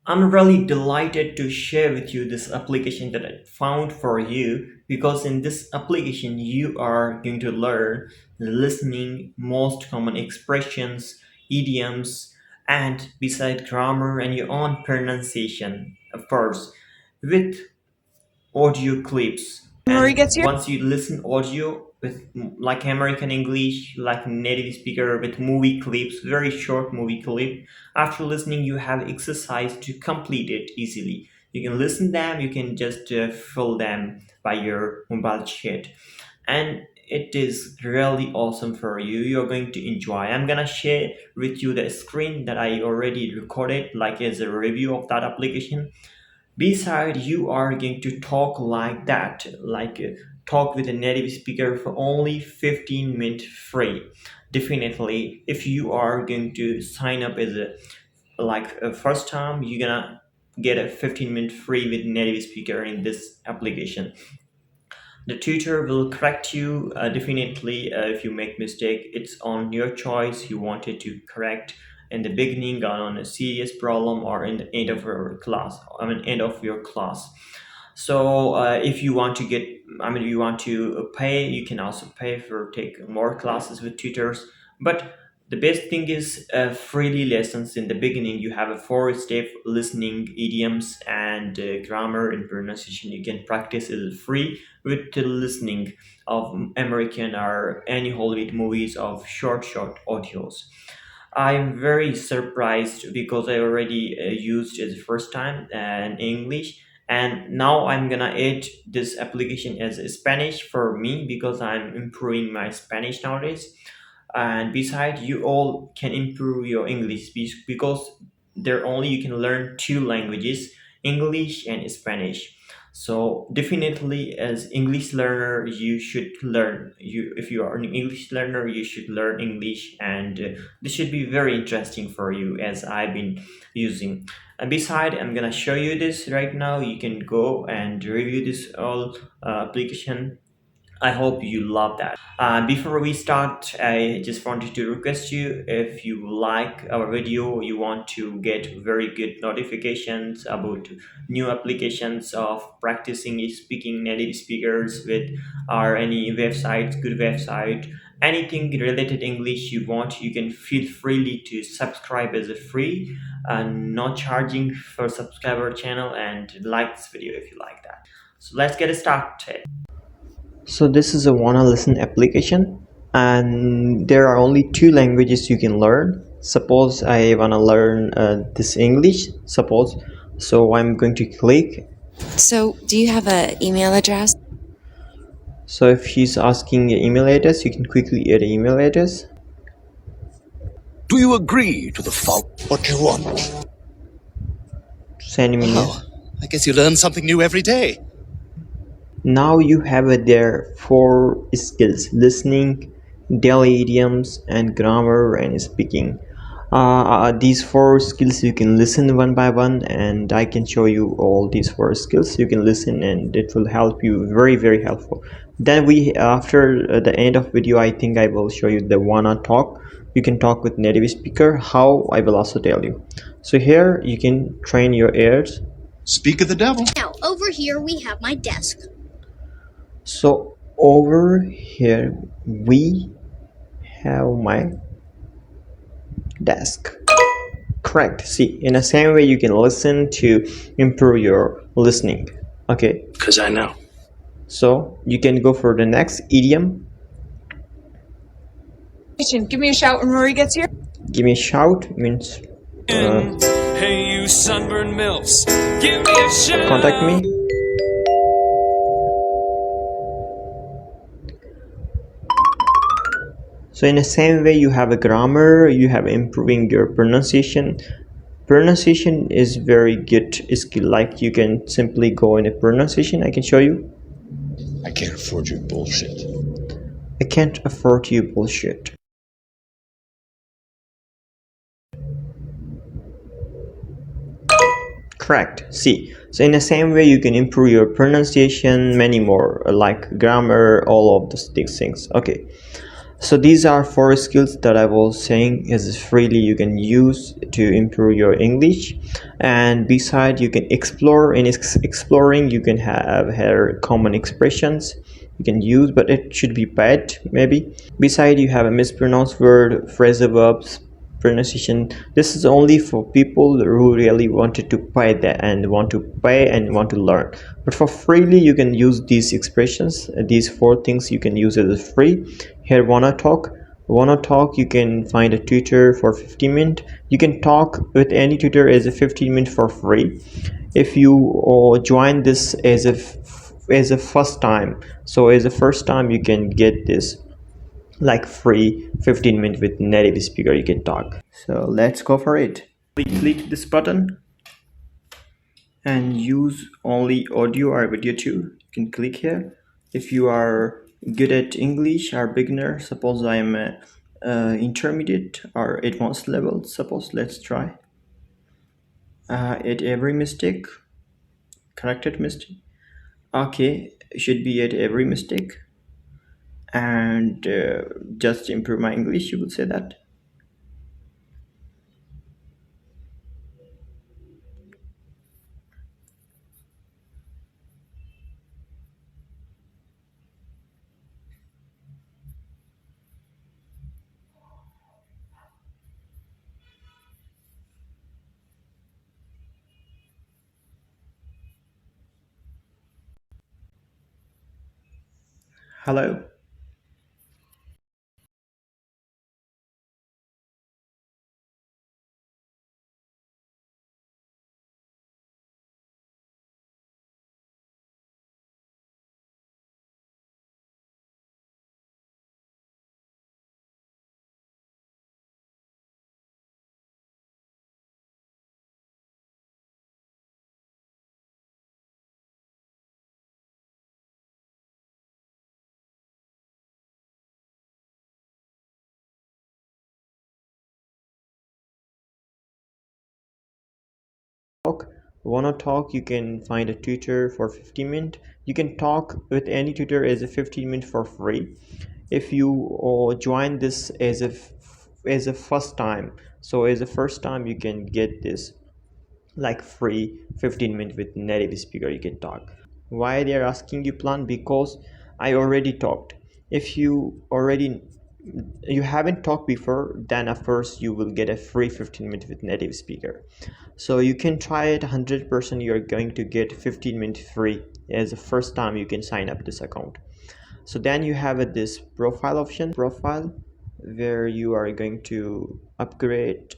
I'm really delighted to share with you this application that I found for you because in this application you are going to learn listening, most common expressions, idioms, and beside grammar and your own pronunciation, of course, with audio clips. Marie And gets here. once you listen audio with like American English, like native speaker with movie clips, very short movie clip, after listening you have exercise to complete it easily. You can listen them, you can just fill them by your mobile chat, and it is really awesome for you. You're going to enjoy. I'm gonna share with you the screen that I already recorded like as a review of that application. Beside, you are going to talk like that, like talk with a native speaker for only 15 minutes free. Definitely, if you are going to sign up as a first time, you're gonna get a 15-minute free with native speaker in this application. The tutor will correct you definitely if you make mistake. It's on your choice. You wanted to correct in the beginning on a serious problem or in the end of your class. I mean end of your class. So if you want to get, I mean, you want to pay, you can also pay for take more classes with tutors. But the best thing is freely lessons in the beginning. You have a four-step listening, idioms, and grammar and pronunciation. You can practice it free with the listening of American or any Hollywood movies of short audios. I'm very surprised because I already used it the first time in English, and now I'm gonna add this application as a Spanish for me because I'm improving my Spanish nowadays. And besides, you all can improve your English because there only you can learn two languages, English and Spanish. So definitely as English learner you should learn, you if you are an English learner you should learn English, and this should be very interesting for you as I've been using. And beside, I'm gonna show you this right now. You can go and review this all application. I hope you love that. Before we start, I just wanted to request you, if you like our video, you want to get very good notifications about new applications of practicing speaking native speakers with, or any websites, good website, anything related English you want, you can feel freely to subscribe as a free and not charging for subscriber channel, and like this video if you like that. So let's get started. So this is a Wannalisn application, and there are only two languages you can learn. Suppose I wanna learn this English, suppose. So I'm going to click. So, do you have an email address? So if he's asking your email address, you can quickly add an email address. Do you agree to the fault? What do you want? Send me. Oh, I guess you learn something new every day. Now you have there four skills: listening, daily idioms, and grammar and speaking. These four skills you can listen one by one, and I can show you all these four skills. You can listen and it will help you, very helpful. Then we, after the end of video, I think I will show you the wanna talk. You can talk with native speaker. How, I will also tell you. So here you can train your ears. Speak of the devil. Now, over here we have my desk. So over here we have my desk. Correct. See, in the same way you can listen to improve your listening. Okay, Because I know. so you can go for the next idiom. Give me a shout when Rory gets here. Give me a shout means Hey, you sunburned milfs, give me a shout. contact me. So in the same way you have a grammar, you have improving your pronunciation. Pronunciation is very good skill. Like you can simply go in a pronunciation. I can show you. I can't afford your bullshit. I can't afford you bullshit. Correct. See, so in the same way you can improve your pronunciation, many more like grammar, all of these things. Okay, So these are four skills that I was saying is freely you can use to improve your English. And beside you can explore. In exploring you can have here common expressions you can use, but it should be bad maybe. Beside you have a mispronounced word, phrasal verbs, pronunciation. This is only for people who really wanted to pay that and want to pay and want to learn. But for freely you can use these expressions, these four things you can use as free. Here wanna talk, you can find a tutor for 15 minutes. You can talk with any tutor as a 15 minutes for free. If you join this as a first time, so as a first time you can get this like free 15 minutes with native speaker you can talk. So let's go for it. Click this button and use only audio or video too. You can click here. If you are good at English or beginner, suppose I am a intermediate or advanced level, suppose let's try at every mistake, corrected mistake. Okay, should be at every mistake, and just improve my English, you would say that. Hello. Wanna talk, you can find a tutor for 15 minutes. You can talk with any tutor as a 15 minutes for free. If you join this as a first time, so as a first time you can get this like free 15 minutes with native speaker you can talk. Why they are asking you plan? Because I already talked. If you haven't talked before, then of course you will get a free 15 minutes with native speaker. So you can try it 100%. You're going to get 15 minutes free as the first time you can sign up this account. So then you have this profile option, where you are going to upgrade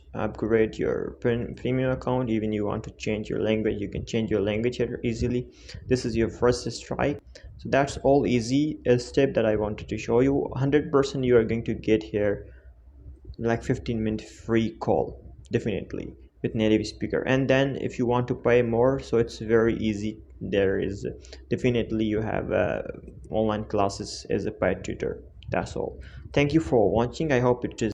your premium account. Even you want to change your language, you can change your language here easily. This is your first strike. So that's all easy, a step that I wanted to show you. 100% you are going to get here like 15-minute free call, definitely with native speaker. And then if you want to pay more, so it's very easy. There is definitely you have online classes as a paid tutor. That's all. Thank you for watching. I hope it is